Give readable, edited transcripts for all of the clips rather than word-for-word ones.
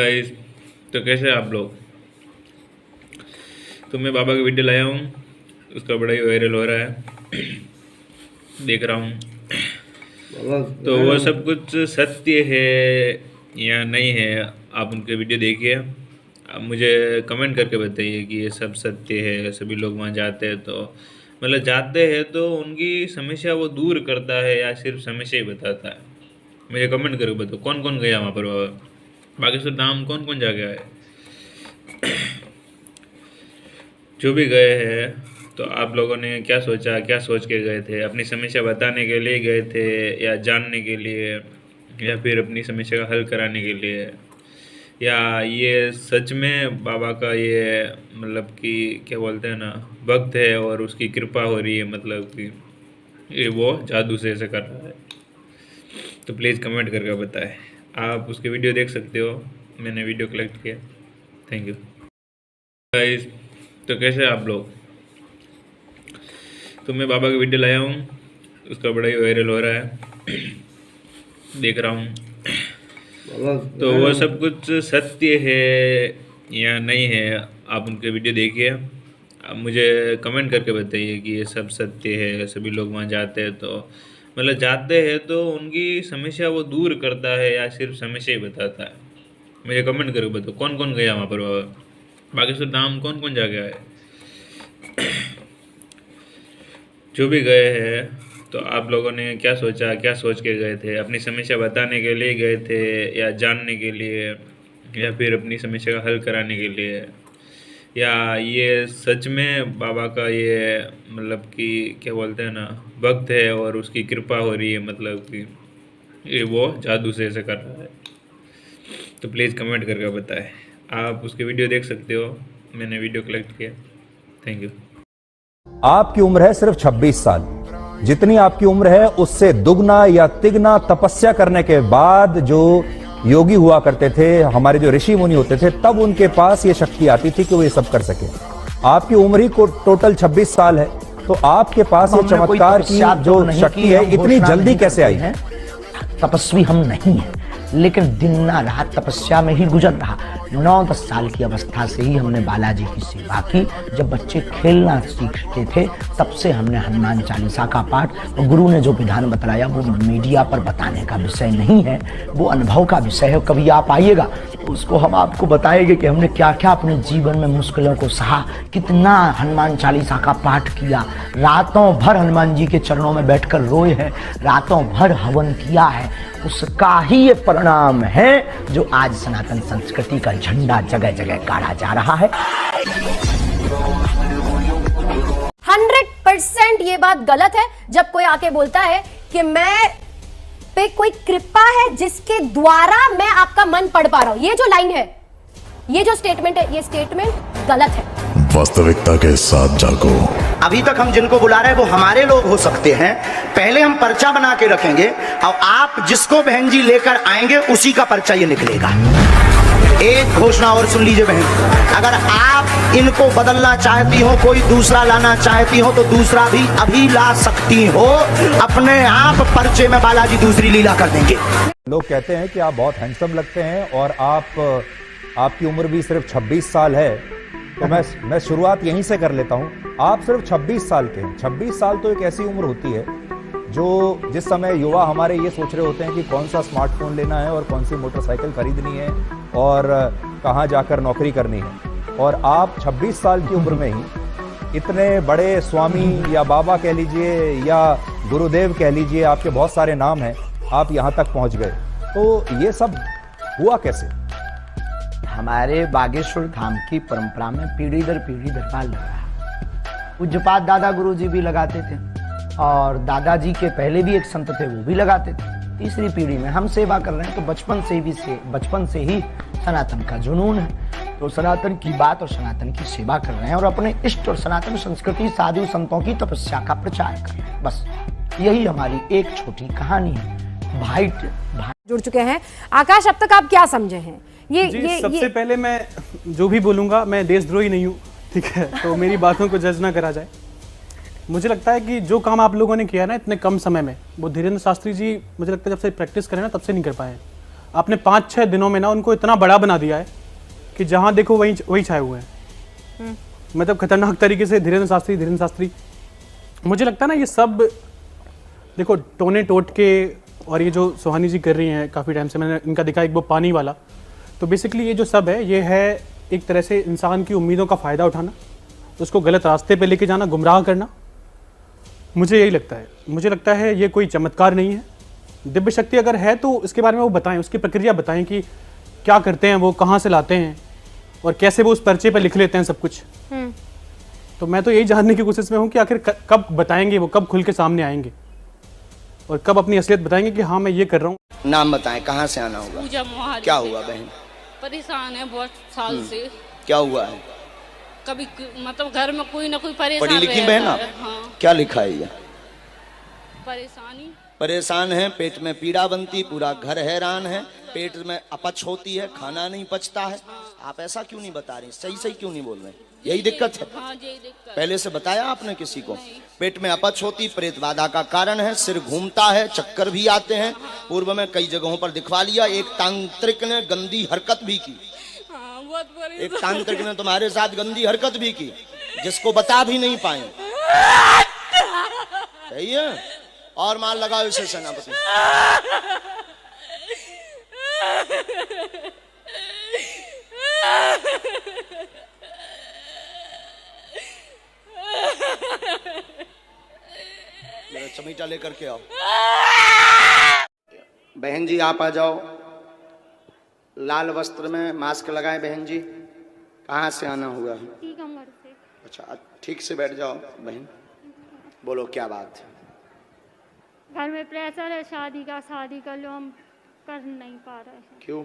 Guys, तो कैसे हैं आप लोग। तो मैं बाबा की वीडियो लाया हूँ, उसका बड़ा ही वायरल हो रहा है। देख रहा हूँ तो वो सब कुछ सत्य है या नहीं है, आप उनके वीडियो देखिए। आप मुझे कमेंट करके बताइए कि ये सब सत्य है। सभी लोग वहाँ जाते हैं तो मतलब जाते हैं तो उनकी समस्या वो दूर करता है या सिर्फ समस्या ही बताता है। मुझे कमेंट करके बताओ कौन कौन गया वहाँ पर बाबा। बागेश्वर धाम कौन कौन जा गया है। जो भी गए हैं तो आप लोगों ने क्या सोचा, क्या सोच के गए थे। अपनी समस्या बताने के लिए गए थे या जानने के लिए या फिर अपनी समस्या का हल कराने के लिए, या ये सच में बाबा का ये मतलब कि क्या बोलते हैं ना, भक्त है और उसकी कृपा हो रही है, मतलब कि ये वो जादू से ऐसे कर रहा है। तो प्लीज़ कमेंट करके बताएं। आप उसके वीडियो देख सकते हो, मैंने वीडियो कलेक्ट किया। थैंक यू गाइस, तो कैसे हैं आप लोग। तो मैं बाबा की वीडियो लाया हूँ, उसका बड़ा ही वायरल हो रहा है। देख रहा हूँ तो वो सब कुछ सत्य है या नहीं है, आप उनके वीडियो देखिए। आप मुझे कमेंट करके बताइए कि ये सब सत्य है। सभी लोग वहाँ जाते हैं तो मतलब जाते हैं तो उनकी समस्या वो दूर करता है या सिर्फ समस्या ही बताता है। मुझे कमेंट करके बताओ कौन कौन गया वहाँ पर बाबा। बागेश्वर धाम कौन कौन जा गया है। जो भी गए हैं तो आप लोगों ने क्या सोचा, क्या सोच के गए थे। अपनी समस्या बताने के लिए गए थे या जानने के लिए या फिर अपनी समस्या का हल कराने के लिए, या ये सच में बाबा का ये मतलब कि क्या बोलते हैं ना, भक्त है और उसकी कृपा हो रही है, मतलब कि ये वो जादू से ऐसे कर रहा है। तो प्लीज़ कमेंट करके बताएं। आप उसके वीडियो देख सकते हो, मैंने वीडियो कलेक्ट किया। Thank you. आपकी उम्र है सिर्फ 26 साल। जितनी आपकी उम्र है उससे दुगना या तिगना तपस्या करने के बाद जो योगी हुआ करते थे, हमारे जो ऋषि मुनि होते थे, तब उनके पास ये शक्ति आती थी कि वो ये सब कर सके। आपकी उम्र ही को टोटल 26 साल है, तो आपके पास ये चमत्कार की जो शक्ति है इतनी जल्दी कैसे आई है। तपस्वी हम नहीं है, लेकिन दिन रात तपस्या में ही गुजर रहा। 9-10 साल की अवस्था से ही हमने बालाजी की सेवा की। जब बच्चे खेलना सीखते थे तब से हमने हनुमान चालीसा का पाठ, और गुरु ने जो विधान बताया वो मीडिया पर बताने का विषय नहीं है, वो अनुभव का विषय है। कभी आप आइएगा तो उसको हम आपको बताएंगे कि हमने क्या क्या अपने जीवन में मुश्किलों को सहा, कितना हनुमान चालीसा का पाठ किया, रातों भर हनुमान जी के चरणों में बैठकर रोए हैं, रातों भर हवन किया है। उसका ही ये परिणाम है जो आज सनातन संस्कृति का झंडा जगह जगह गाड़ा जा रहा है। 100% ये बात गलत है जब कोई आके बोलता है कि मैं पे कोई कृपा है जिसके द्वारा मैं आपका मन पढ़ पा रहा हूं। ये जो लाइन है, ये जो स्टेटमेंट है, ये स्टेटमेंट गलत है। वास्तविकता के साथ जागो। अभी तक हम जिनको बुला रहे हैं वो हमारे लोग हो सकते हैं। पहले हम पर्चा बना के रखेंगे और आप जिसको बहन जी लेकर आएंगे उसी का पर्चा ये निकलेगा। एक घोषणा और सुन लीजिए बहन, अगर आप इनको बदलना चाहती हो, कोई दूसरा लाना चाहती हो तो दूसरा भी अभी ला सकती हो। अपने आप पर्चे में बालाजी दूसरी लीला कर देंगे। लोग कहते हैं कि आप बहुत हैंडसम लगते हैं और आपकी उम्र भी सिर्फ 26 साल है, तो मैं शुरुआत यहीं से कर लेता हूं। आप सिर्फ 26 साल के हैं। 26 साल तो एक ऐसी उम्र होती है जिस समय युवा हमारे ये सोच रहे होते हैं कि कौन सा स्मार्टफोन लेना है और कौन सी मोटरसाइकिल खरीदनी है और कहाँ जाकर नौकरी करनी है। और आप 26 साल की उम्र में ही इतने बड़े स्वामी या बाबा कह लीजिए या गुरुदेव कह लीजिए, आपके बहुत सारे नाम हैं, आप यहाँ तक पहुँच गए। तो ये सब हुआ कैसे। हमारे बागेश्वर धाम की परंपरा में पीढ़ी दर पीढ़ी दरबार लग रहा है। पूज्यपाद दादा गुरु जी भी लगाते थे और दादाजी के पहले भी एक संत थे वो भी लगाते थे। तीसरी पीढ़ी में हम सेवा कर रहे हैं, तो बचपन से ही सनातन का जुनून है। तो सनातन की बात और सनातन की सेवा कर रहे हैं और अपने इष्ट और सनातन संस्कृति, साधु संतों की तपस्या का प्रचार कर रहे हैं। बस यही हमारी एक छोटी कहानी है। भाई जुड़ चुके हैं। आकाश, अब तक आप क्या समझे हैं? सबसे पहले मैं जो भी बोलूंगा, मैं देशद्रोही नहीं हूँ, ठीक है, तो मेरी बातों को जज ना करा जाए। मुझे लगता है कि जो काम आप लोगों ने किया ना इतने कम समय में, वो धीरेन्द्र शास्त्री जी मुझे लगता है जब से प्रैक्टिस करें ना तब से नहीं कर पाए। आपने 5-6 दिनों में ना उनको इतना बड़ा बना दिया है कि जहाँ देखो वही छाए हुए हैं। मतलब खतरनाक तरीके से धीरेन्द्र शास्त्री। मुझे लगता है ना ये सब देखो टोने टोटके और ये जो सुहानी जी कर रही हैं काफ़ी टाइम से, मैंने इनका देखा एक वो पानी वाला, तो बेसिकली ये जो सब है ये है एक तरह से इंसान की उम्मीदों का फ़ायदा उठाना, उसको गलत रास्ते पे लेके जाना, गुमराह करना। मुझे यही लगता है। मुझे लगता है ये कोई चमत्कार नहीं है। दिव्य शक्ति अगर है तो इसके बारे में वो बताएं, उसकी प्रक्रिया बताएं कि क्या करते हैं वो, कहाँ से लाते हैं और कैसे वो उस पर्चे पे लिख लेते हैं सब कुछ। तो मैं तो यही जानने की कोशिश में हूँ कि आखिर कब बताएंगे वो, कब खुल के सामने आएंगे और कब अपनी असलियत बताएंगे कि हाँ मैं ये कर रहा हूँ। नाम बताएं, कहाँ से आना होगा? पूजा मोहाली। क्या हुआ बहन? परेशान है बहुत साल से। क्या हुआ है? कभी मतलब घर में कोई ना कोई परेशान पढ़ी लिखी रहता बहन आप? है। हाँ। क्या लिखा है ये? परेशान है, पेट में पीड़ा बनती, पूरा घर हैरान है, पेट में अपच होती है, खाना नहीं पचता है। आप ऐसा क्यों नहीं बता रही? सही क्यों नहीं बोल रहे? यही दिक्कत है? हाँ, यही दिक्कत। पहले से बताया आपने किसी को? पेट में अपच होती प्रेत बाधा का कारण है, सिर घूमता है, चक्कर भी आते हैं। पूर्व में कई जगहों पर दिखवा लिया, एक तांत्रिक ने गंदी हरकत भी की। एक तांत्रिक ने तुम्हारे साथ गंदी हरकत भी की, जिसको बता भी नहीं पाए। सही है? और मार लगाओ इसे सेनापति। चमीटा लेकर के आओ। बहन जी आप आ जाओ, लाल वस्त्र में मास्क लगाए। बहन जी कहाँ से आना हुआ है? टीकमगढ़ से। अच्छा, ठीक से बैठ जाओ बहन, बोलो क्या बात है? घर में प्रेशर है शादी कर लो, हम कर नहीं पा रहे हैं। क्यों?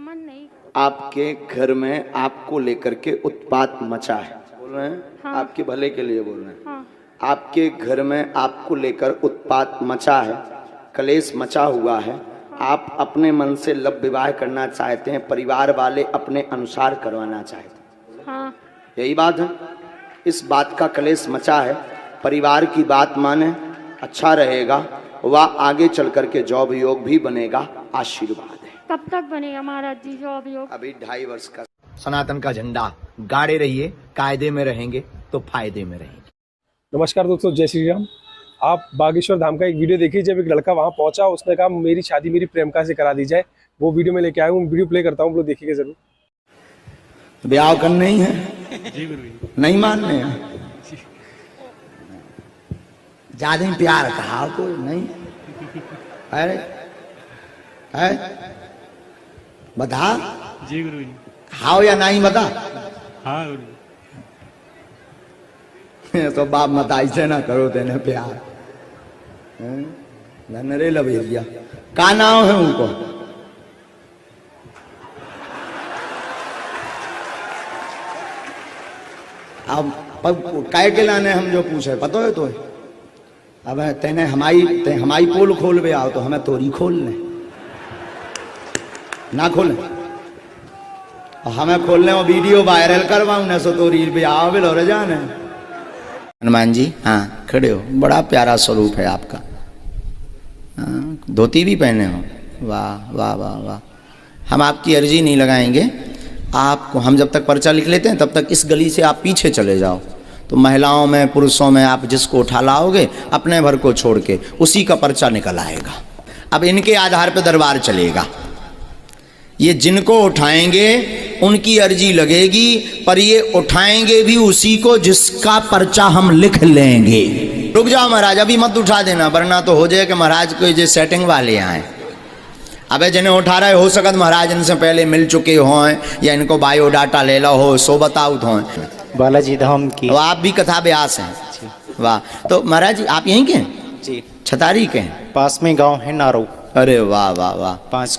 मन नहीं। आपके घर में आपको लेकर के उत्पात मचा है, बोल रहे हैं? हाँ। आपके भले के लिए बोल रहे हैं। हाँ। आपके घर में आपको लेकर उत्पात मचा है, कलेश मचा हुआ है। आप अपने मन से लव विवाह करना चाहते हैं, परिवार वाले अपने अनुसार करवाना चाहते हैं। हाँ। यही बात है। इस बात का कलेश मचा है, परिवार की बात माने, अच्छा रहेगा, वह आगे चल करके जॉब योग भी बनेगा, आशीर्वाद है। कब तक बनेगा महाराज जी जॉब योग? अभी 2.5 वर्ष का। सनातन का झंडा गाड़े रहिए, कायदे में रहेंगे तो फायदे में रहेंगे। नमस्कार दोस्तों, जय श्री राम। आप बागेश्वर धाम का एक वीडियो देखिए, जब एक लड़का वहाँ पहुंचा, उसने कहा मेरी शादी मेरी प्रेमिका से करा दी जाए। वो वीडियो में लेके आया हूँ, वीडियो प्ले करता हूँ, आप लोग देखिएगा जरूर। ब्याह करना ही है? नहीं मानने हैं? ज्यादा ही प्यार कहा तो नहीं है? बता जी गुरु जी। हाँ या नहीं बता? हाँ गुरु जी। तो बाप मत ऐसे ना करो, तेने प्यार नरे लभेरिया का नाम है उनको? अब काय के लाने हम जो पूछे पता है तो? अब तेने हमारी पोल खोल बे आओ तो हमें तोरी खोल ले ना खोले, हमें खोलने और वीडियो वायरल करवाऊं ना सो तोरी बे आओ बिलो रे जाने। हनुमान जी हाँ खड़े हो, बड़ा प्यारा स्वरूप है आपका। धोती भी पहने हो, वाह वाह वाह वाह। हम आपकी अर्जी नहीं लगाएंगे, आपको हम जब तक पर्चा लिख लेते हैं तब तक इस गली से आप पीछे चले जाओ, तो महिलाओं में पुरुषों में आप जिसको उठा लाओगे अपने भर को छोड़ के उसी का पर्चा निकल आएगा। अब इनके आधार पर दरबार चलेगा। ये जिनको उठाएंगे उनकी अर्जी लगेगी, पर ये उठाएंगे भी उसी को जिसका पर्चा हम लिख लेंगे। रुक जाओ महाराज, अभी मत उठा देना, वरना तो हो जाए कि महाराज कोई जो सेटिंग वाले आए। अबे जिन्हें उठा रहे हो सकत महाराज इनसे पहले मिल चुके हों या इनको बायोडाटा ले लो हो, सो बताओ हो। बालाजी धाम की। तो आप भी कथा व्यास हैं? वाह। तो महाराज जी आप यहीं के हैं? जी। छतारी के हैं? पास में गांव है नारो। अरे वाह वाह वाह। 5